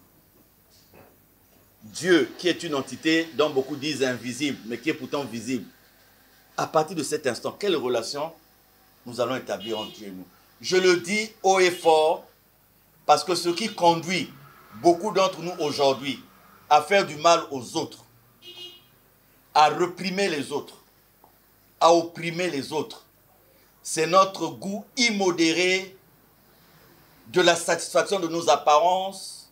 Speaker 2: Dieu, qui est une entité dont beaucoup disent invisible, mais qui est pourtant visible, à partir de cet instant, quelle relation nous allons établir entre Dieu et nous? Je le dis haut et fort, parce que ce qui conduit beaucoup d'entre nous aujourd'hui à faire du mal aux autres, à réprimer les autres, à opprimer les autres, c'est notre goût immodéré de la satisfaction de nos apparences,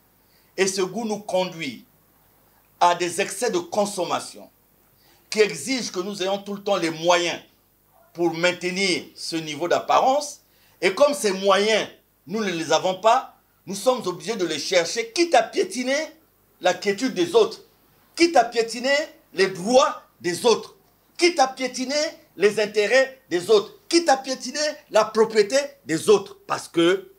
Speaker 2: et ce goût nous conduit à des excès de consommation qui exigent que nous ayons tout le temps les moyens pour maintenir ce niveau d'apparence. Et comme ces moyens, nous ne les avons pas, nous sommes obligés de les chercher, quitte à piétiner la quiétude des autres, quitte à piétiner les droits des autres, quitte à piétiner les intérêts des autres, quitte à piétiner la propriété des autres, parce que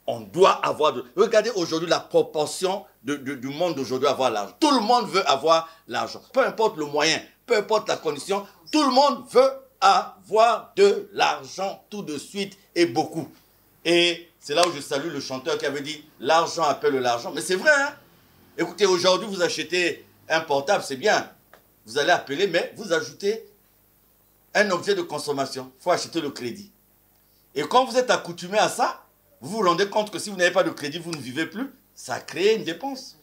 Speaker 2: on doit avoir... Regardez aujourd'hui la proportion du monde d'aujourd'hui avoir l'argent. Tout le monde veut avoir l'argent. Peu importe le moyen, peu importe la condition, tout le monde veut avoir de l'argent tout de suite et beaucoup. Et c'est là où je salue le chanteur qui avait dit « L'argent appelle l'argent ». Mais c'est vrai, hein? Écoutez, aujourd'hui, vous achetez un portable, c'est bien. Vous allez appeler, mais vous ajoutez un objet de consommation. Il faut acheter le crédit. Et quand vous êtes accoutumé à ça, vous vous rendez compte que si vous n'avez pas de crédit, vous ne vivez plus. Ça crée une dépense.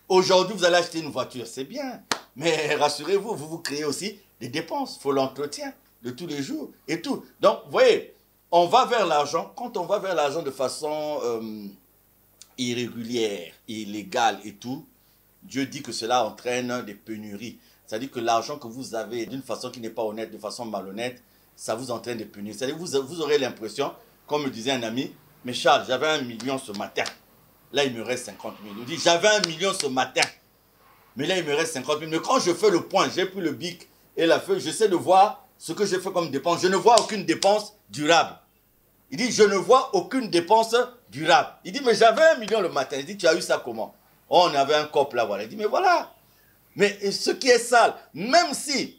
Speaker 2: Aujourd'hui, vous allez acheter une voiture, c'est bien. Mais rassurez-vous, vous créez aussi des dépenses. Il faut l'entretien de tous les jours et tout. Donc, vous voyez, on va vers l'argent. Quand on va vers l'argent de façon irrégulière, illégale et tout, Dieu dit que cela entraîne des pénuries. C'est-à-dire que l'argent que vous avez d'une façon qui n'est pas honnête, de façon malhonnête, ça vous entraîne des pénuries. C'est-à-dire que vous aurez l'impression, comme me disait un ami, mais Charles, j'avais 1 million ce matin. Là, il me reste 50 000. Il dit, j'avais 1 million ce matin. Mais là, il me reste 50 000. Mais quand je fais le point, j'ai pris le bic et la feuille, j'essaie de voir ce que j'ai fait comme dépense. Je ne vois aucune dépense durable. Il dit, je ne vois aucune dépense durable. Il dit, mais j'avais 1 million le matin. Il dit, tu as eu ça comment? Oh, on avait un cop là, voilà. Il dit, mais voilà. Mais ce qui est sale, même si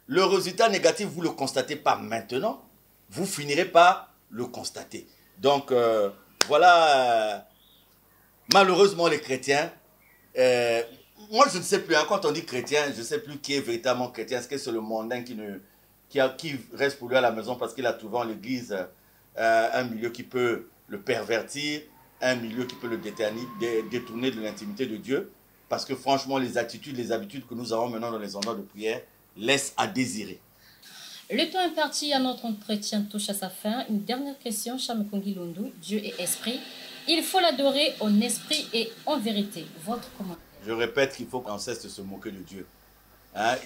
Speaker 2: le résultat négatif, vous ne le constatez pas maintenant, vous finirez par le constater. Donc, voilà, malheureusement, les chrétiens, moi, je ne sais plus, hein, quand on dit chrétien, je ne sais plus qui est véritablement chrétien. Est-ce que c'est le mondain qui reste pour lui à la maison parce qu'il a trouvé en l'église un milieu qui peut le pervertir, un milieu qui peut le détourner de l'intimité de Dieu? Parce que franchement, les attitudes, les habitudes que nous avons maintenant dans les endroits de prière laissent à désirer.
Speaker 1: Le temps imparti à notre entretien touche à sa fin. Une dernière question, Cham Kongilundu. Dieu est esprit. Il faut l'adorer en esprit et en vérité. Votre comment?
Speaker 2: Je répète qu'il faut qu'on cesse de se moquer de Dieu. Hein,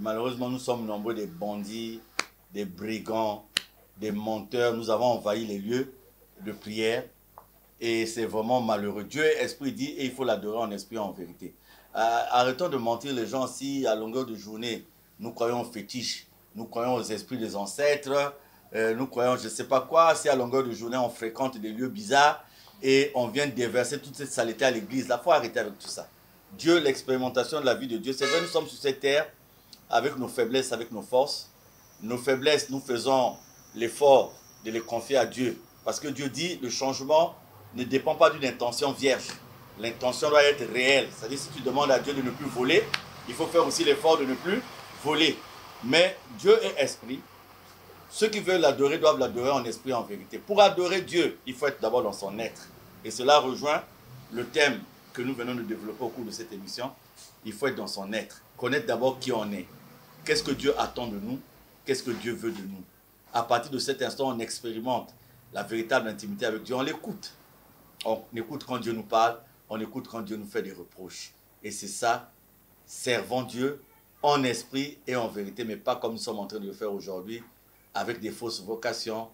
Speaker 2: malheureusement, nous sommes nombreux des bandits, des brigands, des menteurs. Nous avons envahi les lieux de prière. Et c'est vraiment malheureux. Dieu est esprit, dit, et il faut l'adorer en esprit et en vérité. Arrêtons de mentir les gens si à longueur de journée, nous croyons aux fétiches, nous croyons aux esprits des ancêtres, nous croyons je ne sais pas quoi, si à longueur de journée on fréquente des lieux bizarres et on vient déverser toute cette saleté à l'église. Là, il faut arrêter avec tout ça. Dieu, l'expérimentation de la vie de Dieu, c'est vrai, nous sommes sur cette terre avec nos faiblesses, avec nos forces. Nos faiblesses, nous faisons l'effort de les confier à Dieu. Parce que Dieu dit, le changement ne dépend pas d'une intention vierge. L'intention doit être réelle. C'est-à-dire, si tu demandes à Dieu de ne plus voler, il faut faire aussi l'effort de ne plus voler. Mais Dieu est esprit. Ceux qui veulent l'adorer doivent l'adorer en esprit et en vérité. Pour adorer Dieu, il faut être d'abord dans son être. Et cela rejoint le thème que nous venons de développer au cours de cette émission. Il faut être dans son être. Connaître d'abord qui on est. Qu'est-ce que Dieu attend de nous? Qu'est-ce que Dieu veut de nous? À partir de cet instant, on expérimente la véritable intimité avec Dieu. On l'écoute. On écoute quand Dieu nous parle. On écoute quand Dieu nous fait des reproches. Et c'est ça, servant Dieu en esprit et en vérité, mais pas comme nous sommes en train de le faire aujourd'hui, avec des fausses vocations.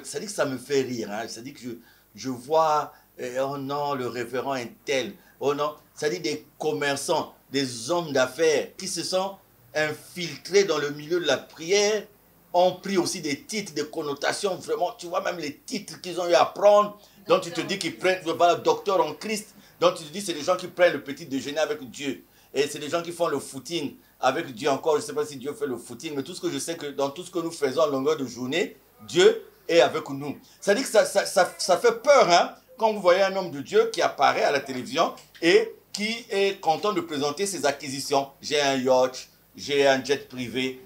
Speaker 2: Ça dit que ça me fait rire. Hein. Ça dit que je vois, oh non, le révérend est tel. Oh non, ça dit des commerçants, des hommes d'affaires qui se sont infiltrés dans le milieu de la prière, ont pris aussi des titres, des connotations, vraiment, tu vois même les titres qu'ils ont eu à prendre, dont tu te dis qu'ils prennent, voilà, docteur en Christ, dont tu te dis c'est des gens qui prennent le petit déjeuner avec Dieu, et c'est des gens qui font le footing avec Dieu encore, je ne sais pas si Dieu fait le footing, mais tout ce que je sais que dans tout ce que nous faisons à longueur de journée, Dieu est avec nous. Ça dit que ça fait peur, hein, quand vous voyez un homme de Dieu qui apparaît à la télévision et qui est content de présenter ses acquisitions. J'ai un yacht, j'ai un jet privé,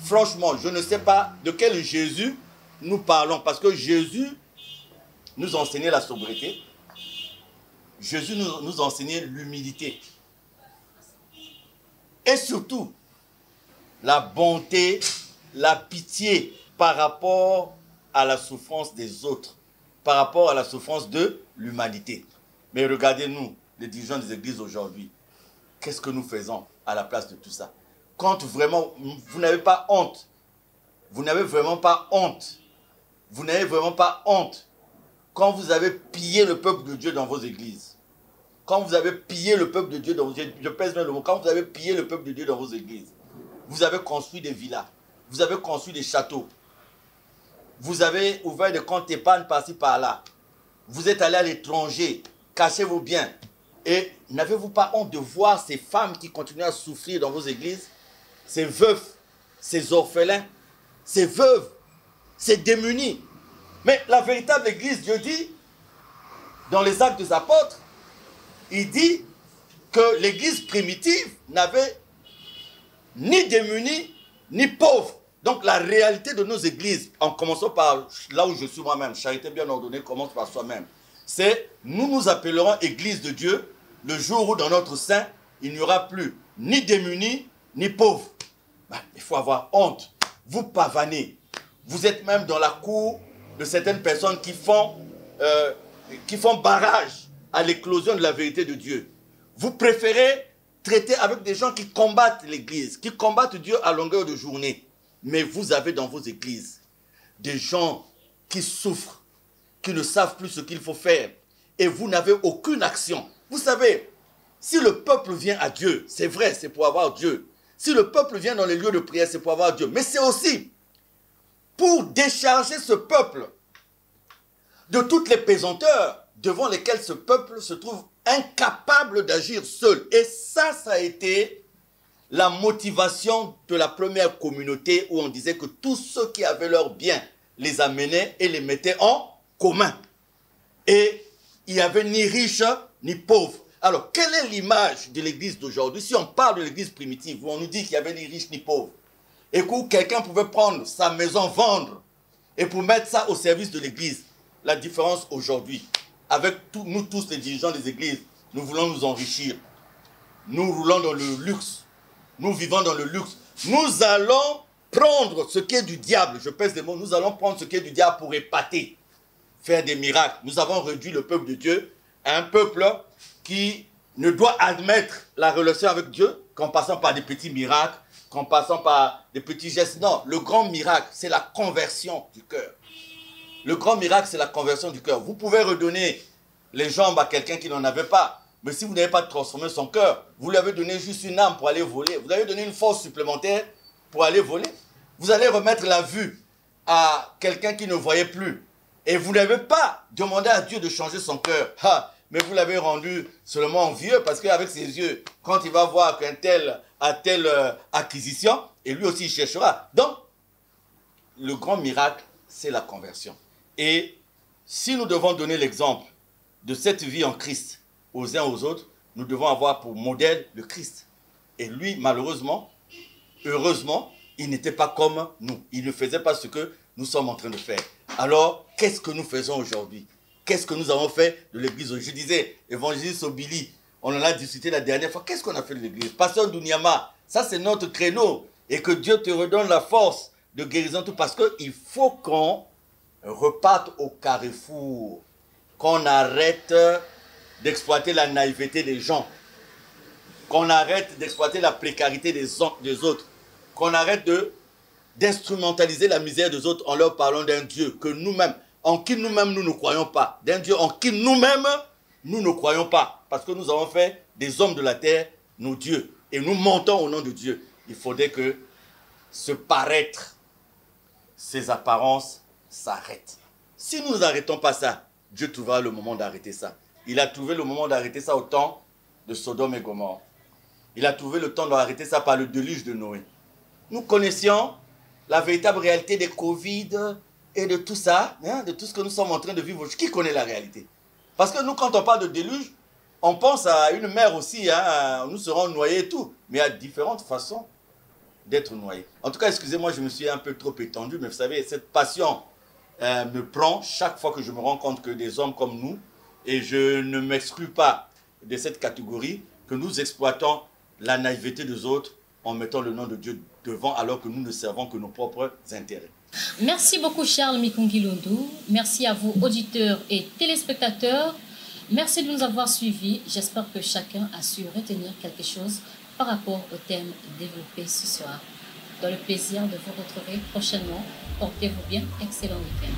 Speaker 2: franchement, je ne sais pas de quel Jésus nous parlons, parce que Jésus nous enseignait la sobriété, Jésus nous enseignait l'humilité, et surtout, la bonté, la pitié par rapport à la souffrance des autres, par rapport à la souffrance de l'humanité. Mais regardez-nous, les dirigeants des églises aujourd'hui, qu'est-ce que nous faisons à la place de tout ça? Quand vraiment, vous n'avez pas honte, vous n'avez vraiment pas honte, vous n'avez vraiment pas honte quand vous avez pillé le peuple de Dieu dans vos églises. Quand vous avez pillé le peuple de Dieu dans vos églises, je pèse bien le mot, quand vous avez pillé le peuple de Dieu dans vos églises, vous avez construit des villas, vous avez construit des châteaux, vous avez ouvert des comptes épargne par-ci par-là, vous êtes allé à l'étranger, cachez vos biens. Et n'avez-vous pas honte de voir ces femmes qui continuent à souffrir dans vos églises, ces veufs, ces orphelins, ces veuves, ces démunis? Mais la véritable église, Dieu dit, dans les Actes des Apôtres, il dit que l'église primitive n'avait ni démunis, ni pauvres. Donc la réalité de nos églises, en commençant par là où je suis moi-même, charité bien ordonnée commence par soi-même, c'est nous nous appellerons église de Dieu le jour où dans notre sein, il n'y aura plus ni démunis, ni pauvres. Ben, il faut avoir honte. Vous pavanez. Vous êtes même dans la cour de certaines personnes qui font barrage à l'éclosion de la vérité de Dieu. Vous préférez traiter avec des gens qui combattent l'église, qui combattent Dieu à longueur de journée. Mais vous avez dans vos églises des gens qui souffrent, qui ne savent plus ce qu'il faut faire. Et vous n'avez aucune action. Vous savez, si le peuple vient à Dieu, c'est vrai, c'est pour avoir Dieu. Si le peuple vient dans les lieux de prière, c'est pour avoir Dieu. Mais c'est aussi pour décharger ce peuple de toutes les pesanteurs devant lesquelles ce peuple se trouve incapable d'agir seul. Et ça a été la motivation de la première communauté où on disait que tous ceux qui avaient leurs biens les amenaient et les mettaient en commun. Et il n'y avait ni riches ni pauvres. Alors, quelle est l'image de l'église d'aujourd'hui? Si on parle de l'église primitive, où on nous dit qu'il n'y avait ni riches ni pauvres, et que quelqu'un pouvait prendre sa maison, vendre, et pour mettre ça au service de l'église, la différence aujourd'hui, avec nous tous les dirigeants des églises, nous voulons nous enrichir. Nous roulons dans le luxe. Nous vivons dans le luxe. Nous allons prendre ce qui est du diable, je pèse des mots, nous allons prendre ce qui est du diable pour épater, faire des miracles. Nous avons réduit le peuple de Dieu à un peuple qui ne doit admettre la relation avec Dieu qu'en passant par des petits miracles, qu'en passant par des petits gestes. Non, le grand miracle, c'est la conversion du cœur. Le grand miracle, c'est la conversion du cœur. Vous pouvez redonner les jambes à quelqu'un qui n'en avait pas. Mais si vous n'avez pas transformé son cœur, vous lui avez donné juste une âme pour aller voler. Vous lui avez donné une force supplémentaire pour aller voler. Vous allez remettre la vue à quelqu'un qui ne voyait plus. Et vous n'avez pas demandé à Dieu de changer son cœur. Mais vous l'avez rendu seulement envieux parce qu'avec ses yeux, quand il va voir qu'un tel a telle acquisition, et lui aussi il cherchera. Donc, le grand miracle, c'est la conversion. Et si nous devons donner l'exemple de cette vie en Christ aux uns aux autres, nous devons avoir pour modèle le Christ. Et lui, malheureusement, heureusement, il n'était pas comme nous. Il ne faisait pas ce que nous sommes en train de faire. Alors, qu'est-ce que nous faisons aujourd'hui? Qu'est-ce que nous avons fait de l'église? Je disais, évangéliste Obili, on en a discuté la dernière fois. Qu'est-ce qu'on a fait de l'église? Pasteur Dunyama, ça c'est notre créneau. Et que Dieu te redonne la force de guérison, tout parce qu'il faut qu'on reparte au carrefour. Qu'on arrête d'exploiter la naïveté des gens. Qu'on arrête d'exploiter la précarité des autres. Qu'on arrête d'instrumentaliser la misère des autres en leur parlant d'un Dieu que nous-mêmes, en qui nous-mêmes nous ne croyons pas. D'un Dieu en qui nous-mêmes nous ne croyons pas. Parce que nous avons fait des hommes de la terre nos dieux. Et nous mentons au nom de Dieu. Il faudrait que ce paraître, ces apparences s'arrêtent. Si nous n'arrêtons pas ça, Dieu trouvera le moment d'arrêter ça. Il a trouvé le moment d'arrêter ça au temps de Sodome et Gomorrhe. Il a trouvé le temps d'arrêter ça par le déluge de Noé. Nous connaissions la véritable réalité des Covid et de tout ça, hein, de tout ce que nous sommes en train de vivre. Qui connaît la réalité? Parce que nous, quand on parle de déluge, on pense à une mer aussi, hein, nous serons noyés et tout. Mais il y a différentes façons d'être noyés. En tout cas, excusez-moi, je me suis un peu trop étendu, mais vous savez, cette passion me prend chaque fois que je me rends compte que des hommes comme nous, et je ne m'exclus pas de cette catégorie, que nous exploitons la naïveté des autres en mettant le nom de Dieu devant alors que nous ne servons que nos propres intérêts.
Speaker 1: Merci beaucoup Charles Mikungilundu. Merci à vous auditeurs et téléspectateurs. Merci de nous avoir suivis. J'espère que chacun a su retenir quelque chose par rapport au thème développé ce soir. Dans le plaisir de vous retrouver prochainement. Portez-vous bien. Excellent week-end.